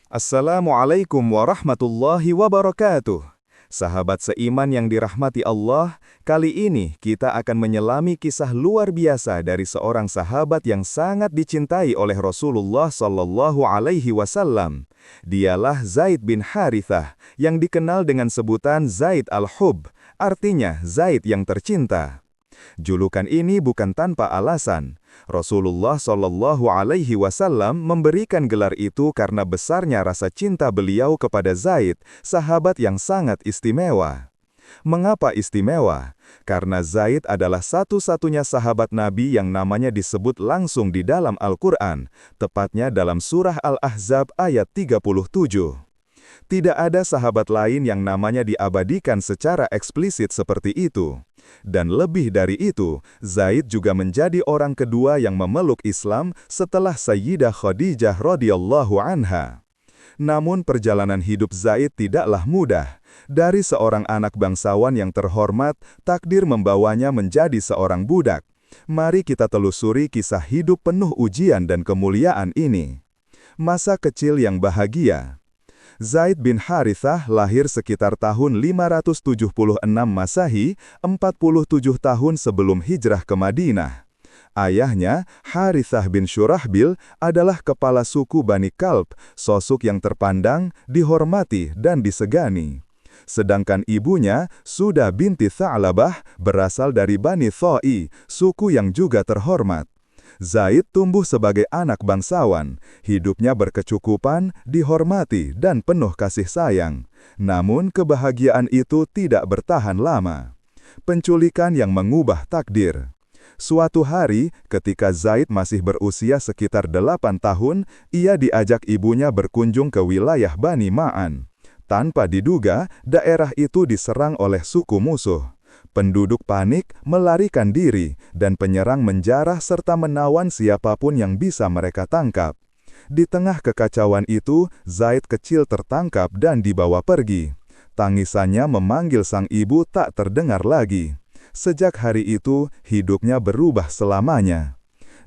Assalamualaikum warahmatullahi wabarakatuh. Sahabat seiman yang dirahmati Allah, kali ini kita akan menyelami kisah luar biasa dari seorang sahabat yang sangat dicintai oleh Rasulullah Shallallahu Alaihi Wasallam. Dialah Zaid bin Harithah, yang dikenal dengan sebutan Zaid al-Hub, artinya Zaid yang tercinta. Julukan ini bukan tanpa alasan. Rasulullah Shallallahu Alaihi Wasallam memberikan gelar itu karena besarnya rasa cinta beliau kepada Zaid, sahabat yang sangat istimewa. Mengapa istimewa? Karena Zaid adalah satu-satunya sahabat Nabi yang namanya disebut langsung di dalam Al-Quran, tepatnya dalam surah Al-Ahzab ayat 37. Tidak ada sahabat lain yang namanya diabadikan secara eksplisit seperti itu. Dan lebih dari itu, Zaid juga menjadi orang kedua yang memeluk Islam setelah Sayyidah Khadijah radhiyallahu anha. Namun perjalanan hidup Zaid tidaklah mudah. Dari seorang anak bangsawan yang terhormat, takdir membawanya menjadi seorang budak. Mari kita telusuri kisah hidup penuh ujian dan kemuliaan ini. Masa kecil yang bahagia. Zaid bin Harithah lahir sekitar tahun 576 Masehi, 47 tahun sebelum hijrah ke Madinah. Ayahnya, Harithah bin Syurahbil, adalah kepala suku Bani Kalb, sosok yang terpandang, dihormati, dan disegani. Sedangkan ibunya, Suda binti Tha'labah, berasal dari Bani Tha'i, suku yang juga terhormat. Zaid tumbuh sebagai anak bangsawan, hidupnya berkecukupan, dihormati, dan penuh kasih sayang. Namun kebahagiaan itu tidak bertahan lama. Penculikan yang mengubah takdir. Suatu hari, ketika Zaid masih berusia sekitar 8 tahun, ia diajak ibunya berkunjung ke wilayah Bani Ma'an. Tanpa diduga, daerah itu diserang oleh suku musuh. Penduduk panik, melarikan diri, dan penyerang menjarah serta menawan siapapun yang bisa mereka tangkap. Di tengah kekacauan itu, Zaid kecil tertangkap dan dibawa pergi. Tangisannya memanggil sang ibu tak terdengar lagi. Sejak hari itu, hidupnya berubah selamanya.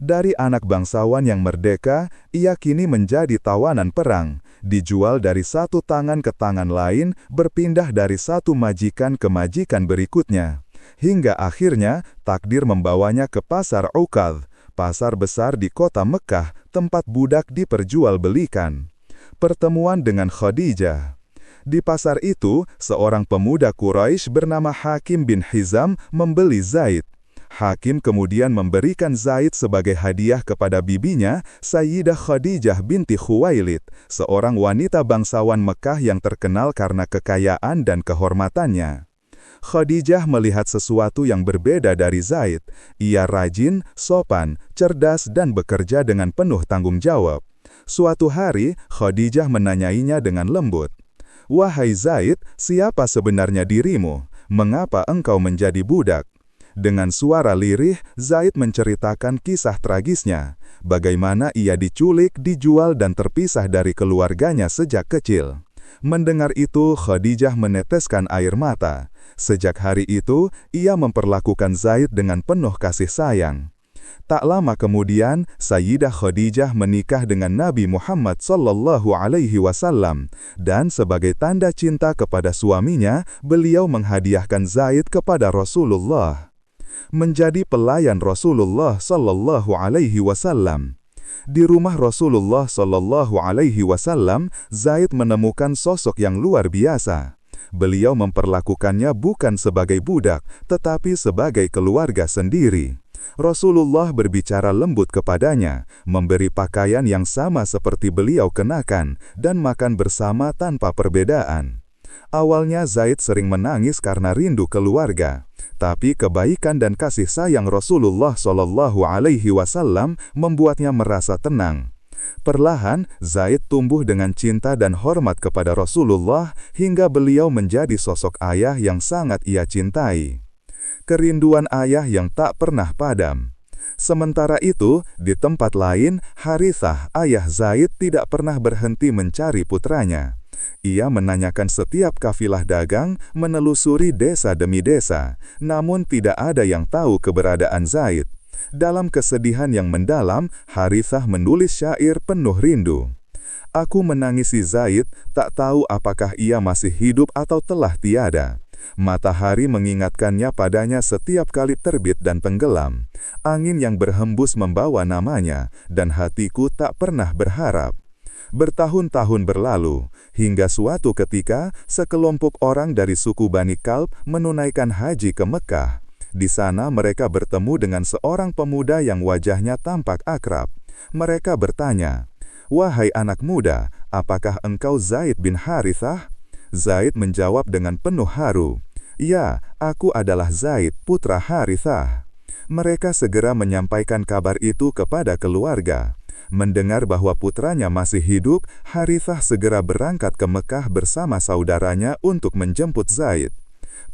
Dari anak bangsawan yang merdeka, ia kini menjadi tawanan perang, dijual dari satu tangan ke tangan lain, berpindah dari satu majikan ke majikan berikutnya. Hingga akhirnya, takdir membawanya ke pasar Ukadh, pasar besar di kota Mekah, tempat budak diperjualbelikan. Pertemuan dengan Khadijah. Di pasar itu, seorang pemuda Quraisy bernama Hakim bin Hizam membeli Zaid. Hakim kemudian memberikan Zaid sebagai hadiah kepada bibinya, Sayyidah Khadijah binti Khuwailid, seorang wanita bangsawan Mekah yang terkenal karena kekayaan dan kehormatannya. Khadijah melihat sesuatu yang berbeda dari Zaid. Ia rajin, sopan, cerdas, dan bekerja dengan penuh tanggung jawab. Suatu hari, Khadijah menanyainya dengan lembut. "Wahai Zaid, siapa sebenarnya dirimu? Mengapa engkau menjadi budak?" Dengan suara lirih, Zaid menceritakan kisah tragisnya, bagaimana ia diculik, dijual, dan terpisah dari keluarganya sejak kecil. Mendengar itu, Khadijah meneteskan air mata. Sejak hari itu, ia memperlakukan Zaid dengan penuh kasih sayang. Tak lama kemudian, Sayyidah Khadijah menikah dengan Nabi Muhammad Sallallahu Alaihi Wasallam, dan sebagai tanda cinta kepada suaminya, beliau menghadiahkan Zaid kepada Rasulullah. Menjadi pelayan Rasulullah Sallallahu Alaihi Wasallam. Di rumah Rasulullah Sallallahu Alaihi Wasallam, Zaid menemukan sosok yang luar biasa. Beliau memperlakukannya bukan sebagai budak, tetapi sebagai keluarga sendiri. Rasulullah berbicara lembut kepadanya, memberi pakaian yang sama seperti beliau kenakan, dan makan bersama tanpa perbedaan. Awalnya Zaid sering menangis karena rindu keluarga. Tapi kebaikan dan kasih sayang Rasulullah Shallallahu Alaihi Wasallam membuatnya merasa tenang. Perlahan, Zaid tumbuh dengan cinta dan hormat kepada Rasulullah hingga beliau menjadi sosok ayah yang sangat ia cintai. Kerinduan ayah yang tak pernah padam. Sementara itu, di tempat lain, Harithah, ayah Zaid, tidak pernah berhenti mencari putranya. Ia menanyakan setiap kafilah dagang, menelusuri desa demi desa, namun tidak ada yang tahu keberadaan Zaid. Dalam kesedihan yang mendalam, Harithah menulis syair penuh rindu. Aku menangisi Zaid, tak tahu apakah ia masih hidup atau telah tiada. Matahari mengingatkannya padanya setiap kali terbit dan tenggelam. Angin yang berhembus membawa namanya, dan hatiku tak pernah berharap. Bertahun-tahun berlalu, hingga suatu ketika, sekelompok orang dari suku Bani Kalb menunaikan haji ke Mekah. Di sana mereka bertemu dengan seorang pemuda yang wajahnya tampak akrab. Mereka bertanya, "Wahai anak muda, apakah engkau Zaid bin Harithah?" Zaid menjawab dengan penuh haru, "Ya, aku adalah Zaid, putra Harithah." Mereka segera menyampaikan kabar itu kepada keluarga. Mendengar bahwa putranya masih hidup, Harithah segera berangkat ke Mekah bersama saudaranya untuk menjemput Zaid.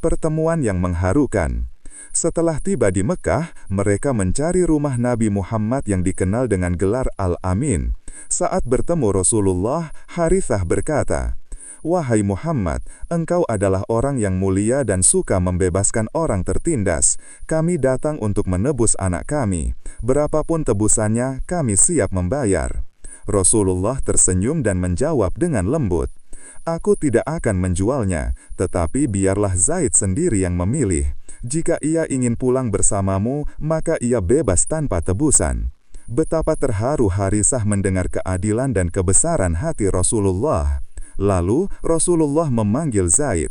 Pertemuan yang mengharukan. Setelah tiba di Mekah, mereka mencari rumah Nabi Muhammad yang dikenal dengan gelar Al-Amin. Saat bertemu Rasulullah, Harithah berkata, "Wahai Muhammad, engkau adalah orang yang mulia dan suka membebaskan orang tertindas. Kami datang untuk menebus anak kami. Berapapun tebusannya, kami siap membayar." Rasulullah tersenyum dan menjawab dengan lembut, "Aku tidak akan menjualnya, tetapi biarlah Zaid sendiri yang memilih. Jika ia ingin pulang bersamamu, maka ia bebas tanpa tebusan." Betapa terharu Harithah mendengar keadilan dan kebesaran hati Rasulullah. Lalu Rasulullah memanggil Zaid.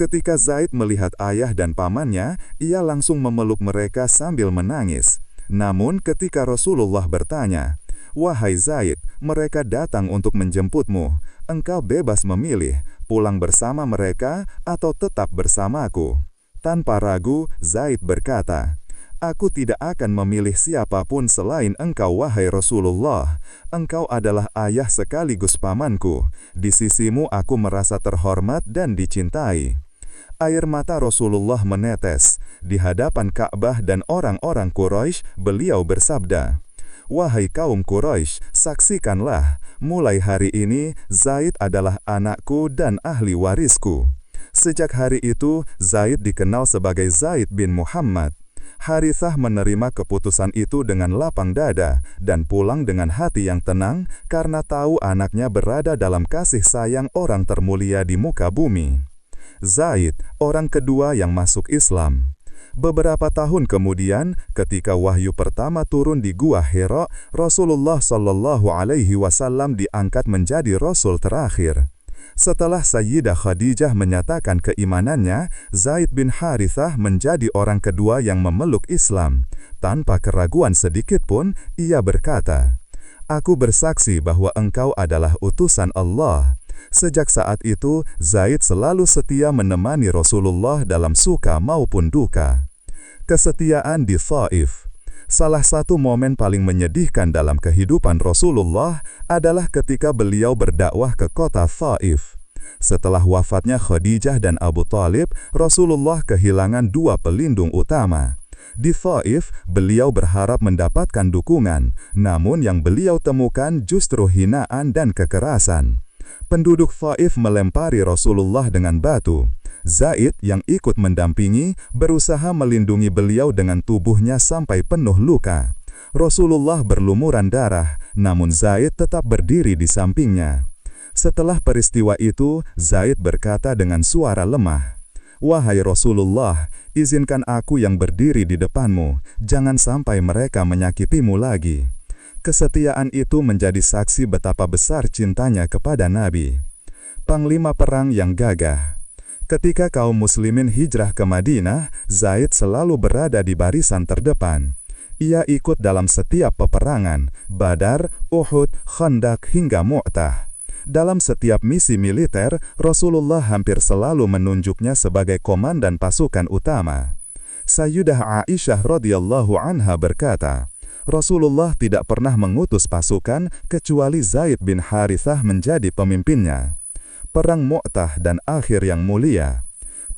Ketika Zaid melihat ayah dan pamannya, ia langsung memeluk mereka sambil menangis. Namun ketika Rasulullah bertanya, "Wahai Zaid, mereka datang untuk menjemputmu. Engkau bebas memilih, pulang bersama mereka atau tetap bersamaku." Tanpa ragu, Zaid berkata, "Aku tidak akan memilih siapapun selain engkau, wahai Rasulullah. Engkau adalah ayah sekaligus pamanku. Di sisimu aku merasa terhormat dan dicintai." Air mata Rasulullah menetes. Di hadapan Ka'bah dan orang-orang Quraisy, beliau bersabda, "Wahai kaum Quraisy, saksikanlah, mulai hari ini Zaid adalah anakku dan ahli warisku." Sejak hari itu, Zaid dikenal sebagai Zaid bin Muhammad. Harithah menerima keputusan itu dengan lapang dada dan pulang dengan hati yang tenang karena tahu anaknya berada dalam kasih sayang orang termulia di muka bumi. Zaid, orang kedua yang masuk Islam. Beberapa tahun kemudian, ketika wahyu pertama turun di Gua Hira, Rasulullah Shallallahu Alaihi Wasallam diangkat menjadi Rasul terakhir. Setelah Sayyidah Khadijah menyatakan keimanannya, Zaid bin Harithah menjadi orang kedua yang memeluk Islam. Tanpa keraguan sedikit pun, ia berkata, "Aku bersaksi bahwa engkau adalah utusan Allah." Sejak saat itu, Zaid selalu setia menemani Rasulullah dalam suka maupun duka. Kesetiaan di Thaif. Salah satu momen paling menyedihkan dalam kehidupan Rasulullah adalah ketika beliau berdakwah ke kota Thaif. Setelah wafatnya Khadijah dan Abu Thalib, Rasulullah kehilangan dua pelindung utama. Di Thaif, beliau berharap mendapatkan dukungan, namun yang beliau temukan justru hinaan dan kekerasan. Penduduk Thaif melempari Rasulullah dengan batu. Zaid yang ikut mendampingi berusaha melindungi beliau dengan tubuhnya sampai penuh luka. Rasulullah berlumuran darah, namun Zaid tetap berdiri di sampingnya. Setelah peristiwa itu, Zaid berkata dengan suara lemah, "Wahai Rasulullah, izinkan aku yang berdiri di depanmu, jangan sampai mereka menyakitimu lagi." Kesetiaan itu menjadi saksi betapa besar cintanya kepada Nabi. Panglima perang yang gagah. Ketika kaum muslimin hijrah ke Madinah, Zaid selalu berada di barisan terdepan. Ia ikut dalam setiap peperangan, Badar, Uhud, Khandaq hingga Mu'tah. Dalam setiap misi militer, Rasulullah hampir selalu menunjuknya sebagai komandan pasukan utama. Sayyidah Aisyah radhiyallahu anha berkata, Rasulullah tidak pernah mengutus pasukan kecuali Zaid bin Harithah menjadi pemimpinnya. Perang Mu'tah dan akhir yang mulia.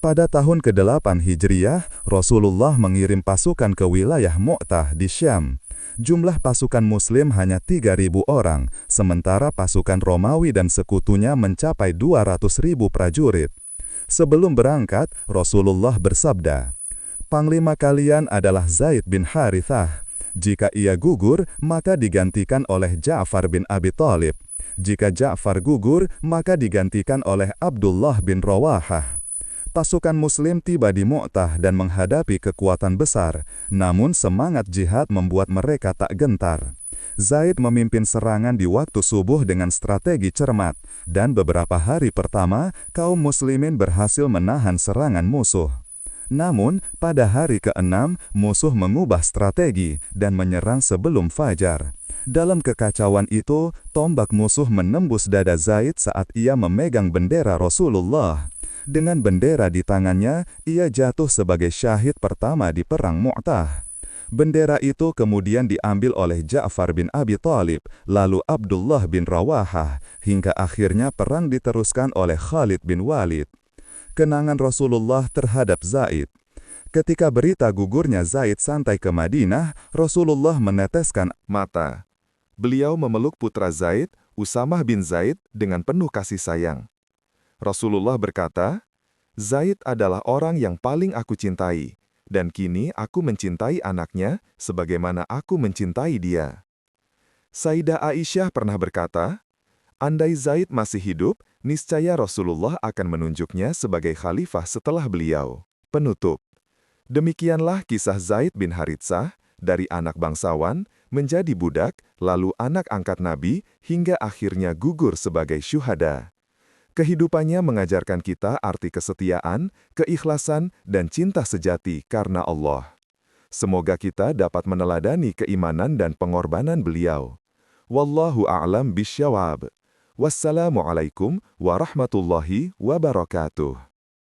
Pada tahun ke-8 Hijriyah, Rasulullah mengirim pasukan ke wilayah Mu'tah di Syam. Jumlah pasukan Muslim hanya 3.000 orang, sementara pasukan Romawi dan sekutunya mencapai 200.000 prajurit. Sebelum berangkat, Rasulullah bersabda, "Panglima kalian adalah Zaid bin Harithah. Jika ia gugur, maka digantikan oleh Ja'far bin Abi Thalib. Jika Ja'far gugur, maka digantikan oleh Abdullah bin Rawahah. Pasukan Muslim tiba di Mu'tah dan menghadapi kekuatan besar, namun semangat jihad membuat mereka tak gentar. Zaid memimpin serangan di waktu subuh dengan strategi cermat, dan beberapa hari pertama, kaum muslimin berhasil menahan serangan musuh. Namun, pada hari ke-6, musuh mengubah strategi dan menyerang sebelum fajar. Dalam kekacauan itu, tombak musuh menembus dada Zaid saat ia memegang bendera Rasulullah. Dengan bendera di tangannya, ia jatuh sebagai syahid pertama di Perang Mu'tah. Bendera itu kemudian diambil oleh Ja'far bin Abi Thalib, lalu Abdullah bin Rawahah, hingga akhirnya perang diteruskan oleh Khalid bin Walid. Kenangan Rasulullah terhadap Zaid. Ketika berita gugurnya Zaid sampai ke Madinah, Rasulullah meneteskan mata. Beliau memeluk putra Zaid, Usamah bin Zaid, dengan penuh kasih sayang. Rasulullah berkata, "Zaid adalah orang yang paling aku cintai. Dan kini aku mencintai anaknya sebagaimana aku mencintai dia." Sayyidah Aisyah pernah berkata, "Andai Zaid masih hidup, niscaya Rasulullah akan menunjuknya sebagai khalifah setelah beliau." Penutup. Demikianlah kisah Zaid bin Haritsah, dari anak bangsawan, menjadi budak, lalu anak angkat Nabi, hingga akhirnya gugur sebagai syuhada. Kehidupannya mengajarkan kita arti kesetiaan, keikhlasan, dan cinta sejati karena Allah. Semoga kita dapat meneladani keimanan dan pengorbanan beliau. Wallahu a'lam bisyawab. Wassalamualaikum warahmatullahi wabarakatuh.